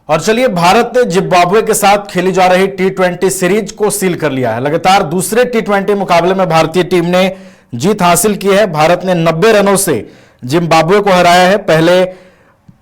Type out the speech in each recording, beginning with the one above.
और चलिए, भारत ने जिम्बाब्वे के साथ खेली जा रही टी20 सीरीज को सील कर लिया है। लगातार दूसरे टी20 मुकाबले में भारतीय टीम ने जीत हासिल की है। भारत ने 90 रनों से जिम्बाब्वे को हराया है। पहले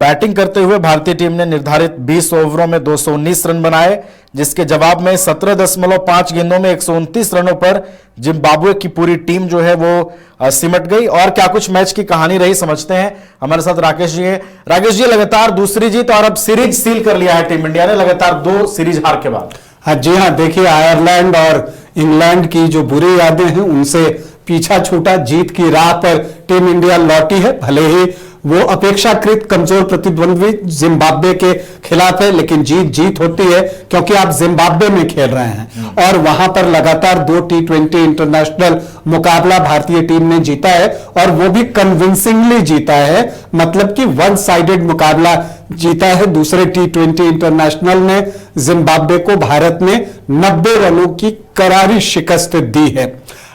बैटिंग करते हुए भारतीय टीम ने निर्धारित 20 ओवरों में 219 रन बनाए, जिसके जवाब में 17.5 गेंदों में 129 रनों पर जिम्बाब्वे की पूरी टीम जो है वो सिमट गई। और क्या कुछ मैच की कहानी रही, समझते हैं। हमारे साथ राकेश जी हैं। राकेश जी, लगातार दूसरी जीत और अब सीरीज सील कर लिया है टीम इंडिया ने, लगातार 2 सीरीज हार के बाद। हाँ जी हाँ, देखिए आयरलैंड और इंग्लैंड की जो बुरी यादें हैं उनसे पीछा छूटा, जीत की राह पर टीम इंडिया लौटी है। भले ही वो अपेक्षाकृत कमजोर प्रतिद्वंद्वी जिम्बाब्वे के खिलाफ है, लेकिन जीत होती है क्योंकि आप जिम्बाब्वे में खेल रहे हैं और वहां पर लगातार 2 टी20 इंटरनेशनल मुकाबला भारतीय टीम ने जीता है और वो भी कन्विंसिंगली जीता है। मतलब कि वन साइडेड मुकाबला जीता है। दूसरे टी20 इंटरनेशनल में जिम्बाब्वे को भारत ने 90 रनों की करारी शिकस्त दी है।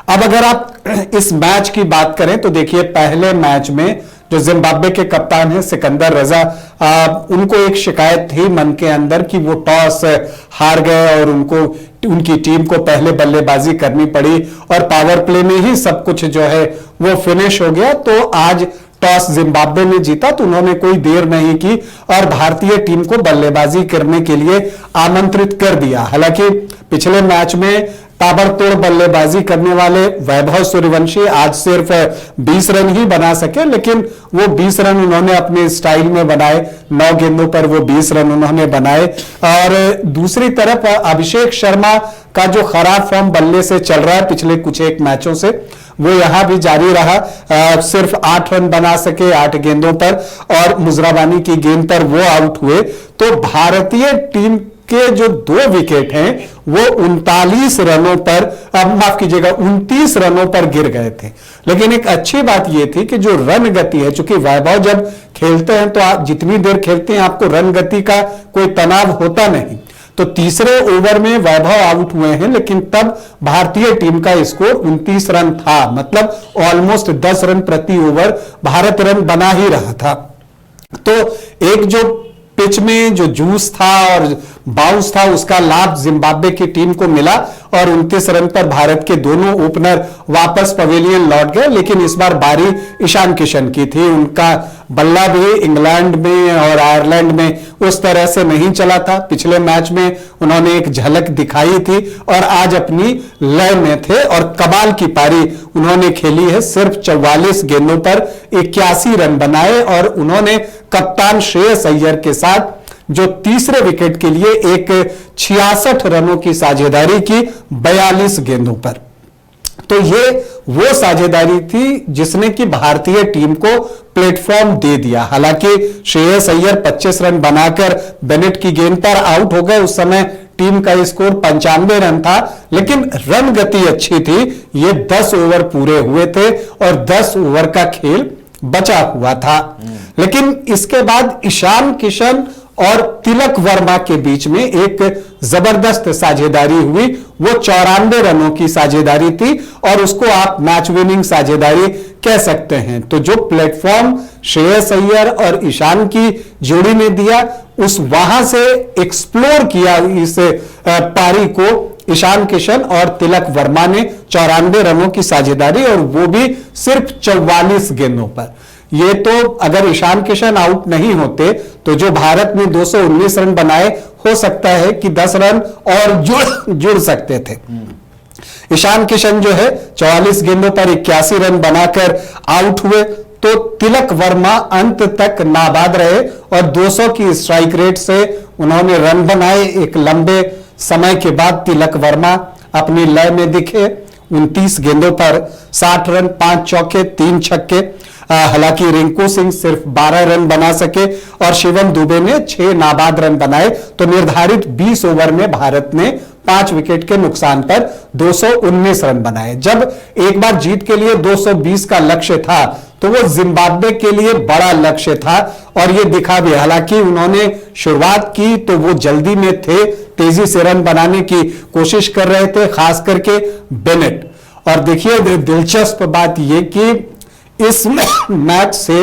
अब अगर आप इस मैच की बात करें तो देखिए, पहले मैच में जो जिम्बाब्वे के कप्तान हैं सिकंदर रजा, उनको एक शिकायत थी मन के अंदर कि वो टॉस हार गए और उनकी टीम को पहले बल्लेबाजी करनी पड़ी और पावर प्ले में ही सब कुछ जो है वो फिनिश हो गया। तो आज टॉस जिम्बाब्वे ने जीता तो उन्होंने कोई देर नहीं की और भारतीय टीम को बल्लेबाजी करने के लिए आमंत्रित कर दिया। हालांकि पिछले मैच में ताबड़तोड़ बल्लेबाजी करने वाले वैभव सूर्यवंशी आज सिर्फ 20 रन ही बना सके, लेकिन वो 20 रन उन्होंने अपने स्टाइल में बनाए। 9 गेंदों पर वो 20 रन उन्होंने बनाए। और दूसरी तरफ अभिषेक शर्मा का जो खराब फॉर्म बल्ले से चल रहा है पिछले कुछ एक मैचों से, वो यहां भी जारी रहा। सिर्फ 8 रन बना सके 8 गेंदों पर और मुजराबानी की गेंद पर वो आउट हुए। तो भारतीय टीम के जो 2 विकेट हैं वो 39 रनों पर, माफ कीजिएगा 29 रनों पर गिर गए थे। लेकिन एक अच्छी बात यह थी कि जो रन गति है, चूंकि वैभव जब खेलते हैं तो आप जितनी देर खेलते हैं आपको रन गति का कोई तनाव होता नहीं। तो तीसरे ओवर में वैभव आउट हुए हैं, लेकिन तब भारतीय टीम का स्कोर 29 रन था। मतलब ऑलमोस्ट 10 रन प्रति ओवर भारत रन बना ही रहा था। तो एक जो पिच में जो जूस था और बाउंस था उसका लाभ जिम्बाब्वे की टीम को मिला और 29 रन पर भारत के दोनों ओपनर वापस पवेलियन लौट गए। लेकिन इस बार बारी ईशान किशन की थी। उनका बल्ला भी इंग्लैंड में और आयरलैंड में उस तरह से नहीं चला था। पिछले मैच में उन्होंने एक झलक दिखाई थी और आज अपनी लय में थे और कमाल की पारी उन्होंने खेली है। सिर्फ 44 गेंदों पर 81 रन बनाए और उन्होंने कप्तान श्रेयस अय्यर के साथ जो तीसरे विकेट के लिए एक 66 रनों की साझेदारी की 42 गेंदों पर। तो ये वो साझेदारी थी जिसने कि भारतीय टीम को प्लेटफॉर्म दे दिया। हालांकि श्रेयस अय्यर 25 रन बनाकर बेनेट की गेंद पर आउट हो गए। उस समय टीम का स्कोर 95 रन था, लेकिन रन गति अच्छी थी। ये 10 ओवर पूरे हुए थे और 10 ओवर का खेल बचा हुआ था। लेकिन इसके बाद ईशान किशन और तिलक वर्मा के बीच में एक जबरदस्त साझेदारी हुई। वो 94 रनों की साझेदारी थी और उसको आप मैच विनिंग साझेदारी कह सकते हैं। तो जो प्लेटफॉर्म श्रेयस अय्यर और ईशान की जोड़ी ने दिया, उस वहां से एक्सप्लोर किया इस पारी को ईशान किशन और तिलक वर्मा ने 94 रनों की साझेदारी और वो भी सिर्फ 44 गेंदों पर। ये तो अगर ईशान किशन आउट नहीं होते तो जो भारत ने 219 रन बनाए, हो सकता है कि 10 रन और जुड़ सकते थे। ईशान किशन जो है 44 गेंदों पर 81 रन बनाकर आउट हुए। तो तिलक वर्मा अंत तक नाबाद रहे और 200 की स्ट्राइक रेट से उन्होंने रन बनाए। एक लंबे समय के बाद तिलक वर्मा अपनी लय में दिखे। 29 गेंदों पर 60 रन, 5 चौके 3 छक्के। हालांकि रिंकू सिंह सिर्फ 12 रन बना सके और शिवम दुबे ने 6 नाबाद रन बनाए। तो निर्धारित 20 ओवर में भारत ने 5 विकेट के नुकसान पर 219 रन बनाए। जब एक बार जीत के लिए 220 का लक्ष्य था तो वो जिम्बाब्वे के लिए बड़ा लक्ष्य था और ये दिखा भी। हालांकि उन्होंने शुरुआत की तो वो जल्दी में थे, तेजी से रन बनाने की कोशिश कर रहे थे, खास करके बेनेट। और देखिए दिलचस्प बात ये कि इस मैच से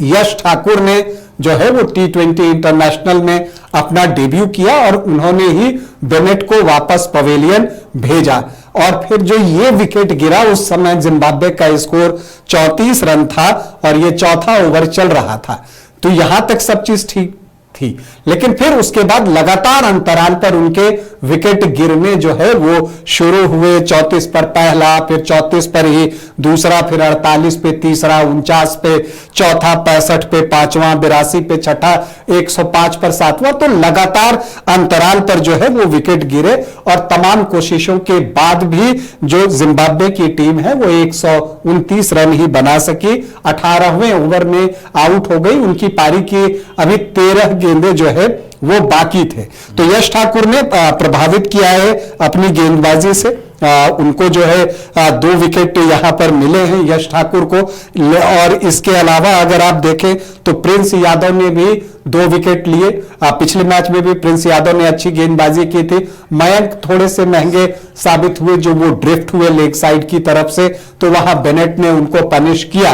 यश ठाकुर ने जो है वो टी20 इंटरनेशनल में अपना डेब्यू किया और उन्होंने ही बेनेट को वापस पवेलियन भेजा। और फिर जो ये विकेट गिरा, उस समय जिम्बाब्वे का स्कोर 34 रन था और ये चौथा ओवर चल रहा था। तो यहां तक सब चीज ठीक थी, लेकिन फिर उसके बाद लगातार अंतराल पर उनके विकेट गिरने जो है वो शुरू हुए। 34 पर पहला, फिर 34 पर ही दूसरा, फिर 48 पे तीसरा, 49 पे चौथा, 65 पे पांचवा, 82 पे छठा, 105 पर सातवां। तो लगातार अंतराल पर जो है वो विकेट गिरे और तमाम कोशिशों के बाद भी जो जिम्बाब्वे की टीम है वो 129 रन ही बना सकी। 18वें ओवर में आउट हो गई। उनकी पारी की अभी 13 गेंदें जो है वो बाकी थे। तो यश ठाकुर ने प्रभावित किया है अपनी गेंदबाजी से। उनको जो है 2 विकेट यहां पर मिले हैं यश ठाकुर को। और इसके अलावा अगर आप देखें तो प्रिंस यादव ने भी 2 विकेट लिए। पिछले मैच में भी प्रिंस यादव ने अच्छी गेंदबाजी की थी। मयंक थोड़े से महंगे साबित हुए, जो वो ड्रिफ्ट हुए लेग साइड की तरफ से, तो वहां बेनेट ने उनको पनिश किया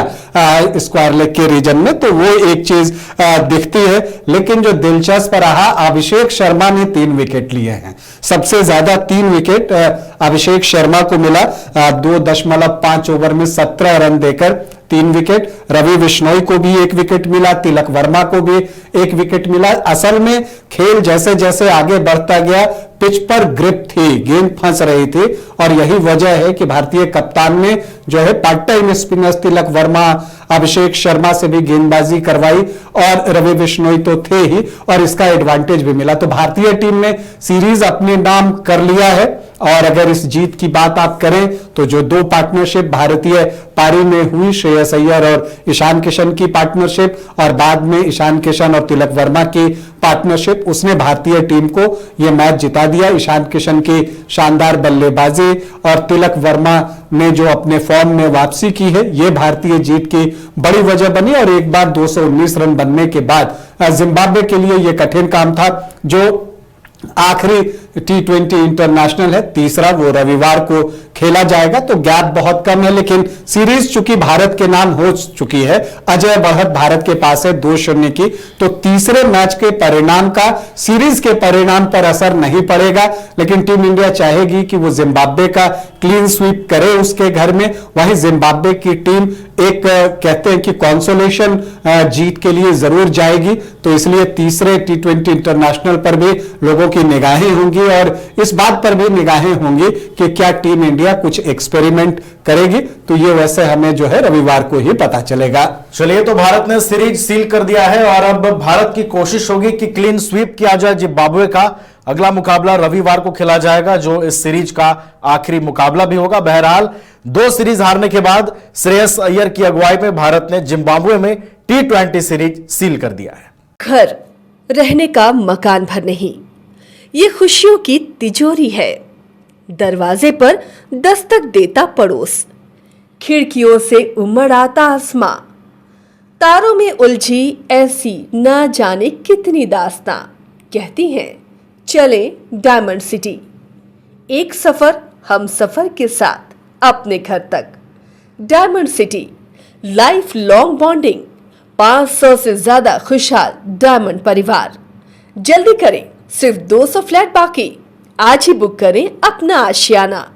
स्क्वायर लेग के रीजन में। तो वो एक चीज दिखती है। लेकिन जो दिलचस्प रहा, अभिषेक शर्मा ने 3 विकेट लिए हैं। सबसे ज्यादा 3 विकेट अभिषेक शर्मा को मिला। 2.5 ओवर में 17 रन देकर 3 विकेट। रवि बिश्नोई को भी 1 विकेट मिला, तिलक वर्मा को भी 1 विकेट मिला। असल में खेल जैसे जैसे आगे बढ़ता गया, पिच पर ग्रिप थी, गेंद फंस रही थी और यही वजह है कि भारतीय कप्तान ने जो है part time spinners Tilak Varma, Abhishek Sharma से भी गेंदबाजी करवाई और रवि बिश्नोई तो थे ही और इसका एडवांटेज भी मिला। तो भारतीय टीम ने सीरीज अपने नाम कर लिया है। और अगर इस जीत की बात आप करें तो जो 2 पार्टनरशिप भारतीय पारी में हुई, श्रेयस अय्यर और ईशान किशन की पार्टनरशिप और बाद में ईशान किशन और तिलक वर्मा की पार्टनरशिप, उसने भारतीय टीम को यह मैच जिता दिया। ईशान किशन की शानदार बल्लेबाजी और तिलक वर्मा ने जो अपने फॉर्म में वापसी की है, यह भारतीय जीत की बड़ी वजह बनी। और एक बार 219 रन बनने के बाद जिम्बाब्वे के लिए यह कठिन काम था। जो आखिरी T20 इंटरनेशनल है, तीसरा, वो रविवार को खेला जाएगा। तो गैप बहुत कम है, लेकिन सीरीज चूंकि भारत के नाम हो चुकी है, अजय बढ़त भारत के पास है 2-0 की, तो तीसरे मैच के परिणाम का सीरीज के परिणाम पर असर नहीं पड़ेगा। लेकिन टीम इंडिया चाहेगी कि वो जिम्बाब्वे का क्लीन स्वीप करे उसके घर में। वहीं जिम्बाब्वे की टीम एक कहते हैं कि कॉन्सोलेशन जीत के लिए जरूर जाएगी। तो इसलिए तीसरे T20 इंटरनेशनल पर भी लोगों की निगाहें होंगी और इस बात पर भी निगाहें होंगी कि क्या टीम इंडिया कुछ एक्सपेरिमेंट करेगी। तो ये वैसे हमें जो है रविवार को ही पता चलेगा। चलिए, तो भारत ने सीरीज सील कर दिया है और अब भारत की कोशिश होगी कि क्लीन स्वीप किया जाए जिम्बाब्वे का। अगला मुकाबला रविवार को खेला जाएगा, जो इस सीरीज का आखिरी मुकाबला भी होगा। बहरहाल 2 सीरीज हारने के बाद श्रेयस अय्यर की अगुवाई में भारत ने जिम्बाब्वे में T20 सीरीज सील कर दिया है। घर रहने का मकान भर नहीं, ये खुशियों की तिजोरी है। दरवाजे पर दस्तक देता पड़ोस, खिड़कियों से उमड़ आता आसमां, तारों में उलझी ऐसी न जाने कितनी दास्तां। कहती हैं चले डायमंड सिटी, एक सफर हम सफर के साथ अपने घर तक। Diamond city, life long bonding, 500 से ज्यादा खुशहाल डायमंड परिवार। जल्दी करें, सिर्फ 200 फ्लैट बाकी। आज ही बुक करें अपना आशियाना।